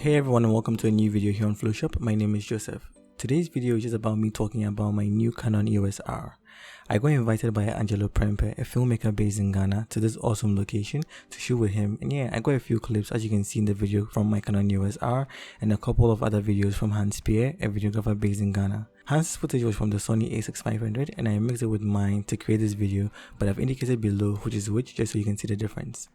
Hey everyone, and welcome to a new video here on Phloshop. My name is Joseph. Today's video is just about me talking about my new Canon EOS R. I got invited by Angelo Prempe, a filmmaker based in Ghana, to this awesome location to shoot with him, and yeah, I got a few clips as you can see in the video from my Canon EOS R and a couple of other videos from Hans Spear, a videographer based in Ghana. Hans' footage was from the Sony a6500 and I mixed it with mine to create this video, but I've indicated below which is which just so you can see the difference.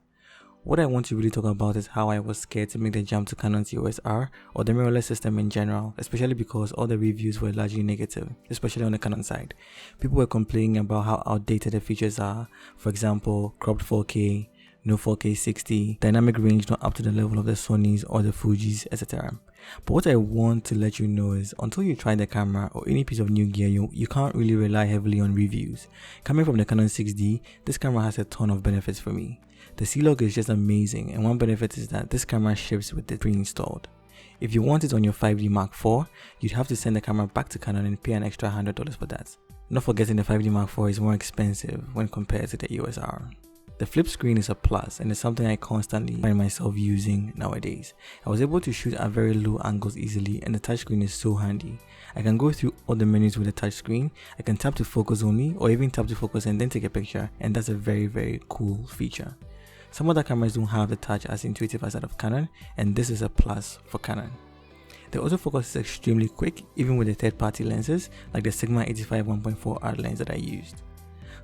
What I want to really talk about is how I was scared to make the jump to Canon's EOS R or the mirrorless system in general, especially because all the reviews were largely negative, especially on the Canon side. People were complaining about how outdated the features are, for example, cropped 4K, no 4K 60, dynamic range not up to the level of the Sonys or the Fujis, etc. But what I want to let you know is, until you try the camera or any piece of new gear, you can't really rely heavily on reviews. Coming from the Canon 6D, this camera has a ton of benefits for me. The C-Log is just amazing, and one benefit is that this camera ships with it pre-installed. If you want it on your 5D Mark IV, you'd have to send the camera back to Canon and pay an extra $100 for that. Not forgetting the 5D Mark IV is more expensive when compared to the EOS R. The flip screen is a plus and it's something I constantly find myself using nowadays. I was able to shoot at very low angles easily, and the touchscreen is so handy. I can go through all the menus with the touchscreen. I can tap to focus only, or even tap to focus and then take a picture, and that's a very cool feature. Some other cameras don't have the touch as intuitive as that of Canon, and this is a plus for Canon. The autofocus is extremely quick even with the third-party lenses like the Sigma 85 1.4R lens that I used.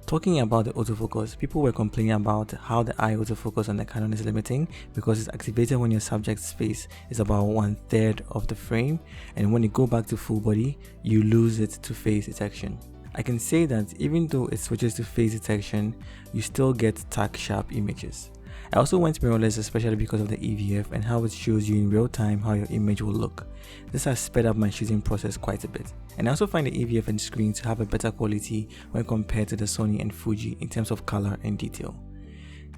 Talking about the autofocus, people were complaining about how the eye autofocus on the Canon is limiting because it's activated when your subject's face is about 1/3 of the frame, and when you go back to full body, you lose it to face detection. I can say that even though it switches to face detection, you still get tack sharp images. I also went mirrorless especially because of the EVF and how it shows you in real time how your image will look. This has sped up my shooting process quite a bit. And I also find the EVF and screen to have a better quality when compared to the Sony and Fuji in terms of color and detail.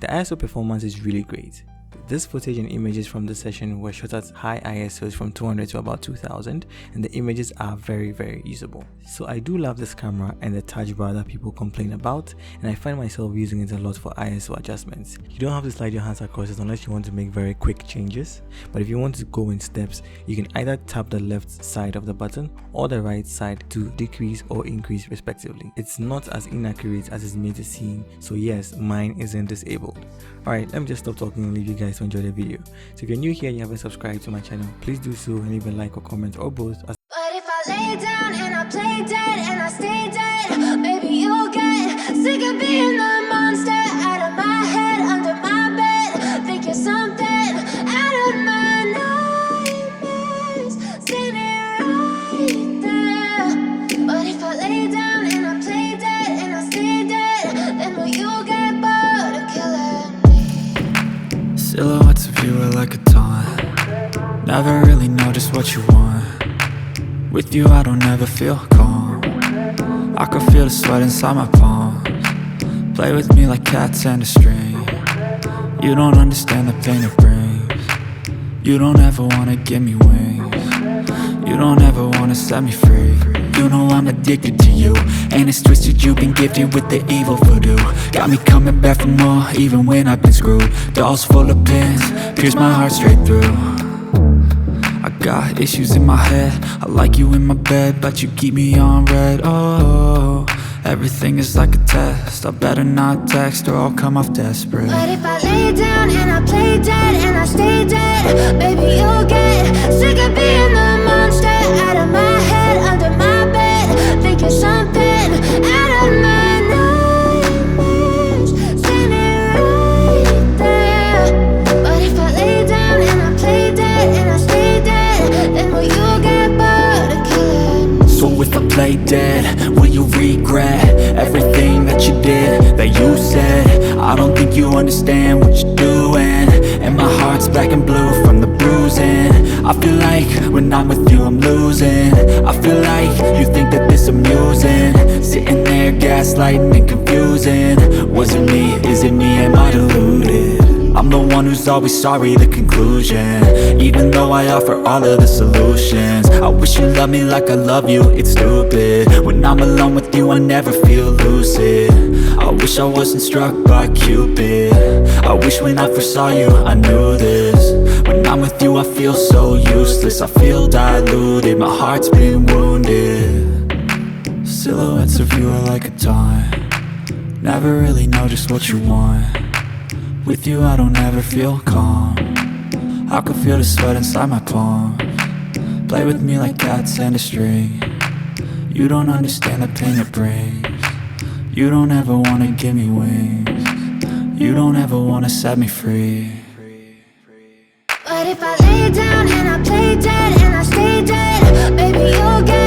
The ISO performance is really great. This footage and images from this session were shot at high ISOs from 200 to about 2000, and the images are very usable. So I do love this camera and the touch bar that people complain about, and I find myself using it a lot for ISO adjustments. You don't have to slide your hands across it unless you want to make very quick changes, but if you want to go in steps, you can either tap the left side of the button or the right side to decrease or increase respectively. It's not as inaccurate as it's made to seem, so yes, mine isn't disabled. Alright, let me just stop talking and leave you guys to enjoy the video. So if you're new here and you haven't subscribed to my channel, please do so and leave a like or comment or both. But if I lay down and I play dead and I stay dead, maybe you'll get sick of being the monster out of my head, under my bed, think you're something out of my nightmares, standing right there. But if I lay down and I play dead and I stay dead, then will you get bored of killing me? Silhouettes of you are like a taunt. Never really know just what you want. With you I don't ever feel calm. I can feel the sweat inside my palms. Play with me like cats and a string. You don't understand the pain it brings. You don't ever wanna give me wings. You don't ever wanna set me free. You know I'm addicted to you, and it's twisted, you've been gifted with the evil voodoo. Got me coming back for more, even when I've been screwed. Dolls full of pins, pierce my heart straight through. I got issues in my head, I like you in my bed, but you keep me on red. Oh, everything is like a test, I better not text or I'll come off desperate. But if I lay down and I play dead and I stay dead, baby you'll get sick of being the monster out of my head, under my bed, think you're something out of my nightmares, standing right there. But if I lay down and I play dead and I stay dead, then will you get bored of killing me? So if I play dead, will you regret everything that you did, that you said? I don't think you understand what you're doing, and my heart's black and blue from the bruising. I feel like when I'm with you I'm losing. I feel like you think that this amusing, sitting there gaslighting and confusing. Was it me? Is it me? Am I deluded? I'm the one who's always sorry, the conclusion. Even though I offer all of the solutions, I wish you loved me like I love you, it's stupid. When I'm alone with you I never feel lucid. I wish I wasn't struck by Cupid. I wish when I first saw you I knew this. When I'm with you I feel so useless. I feel diluted, my heart's been wounded. Silhouettes of you are like a taunt. Never really know just what you want. With you I don't ever feel calm. I can feel the sweat inside my palms. Play with me like cats and a string. You don't understand the pain it brings. You don't ever wanna give me wings. You don't ever wanna set me free. But if I lay down and I play dead and I stay dead, baby you'll get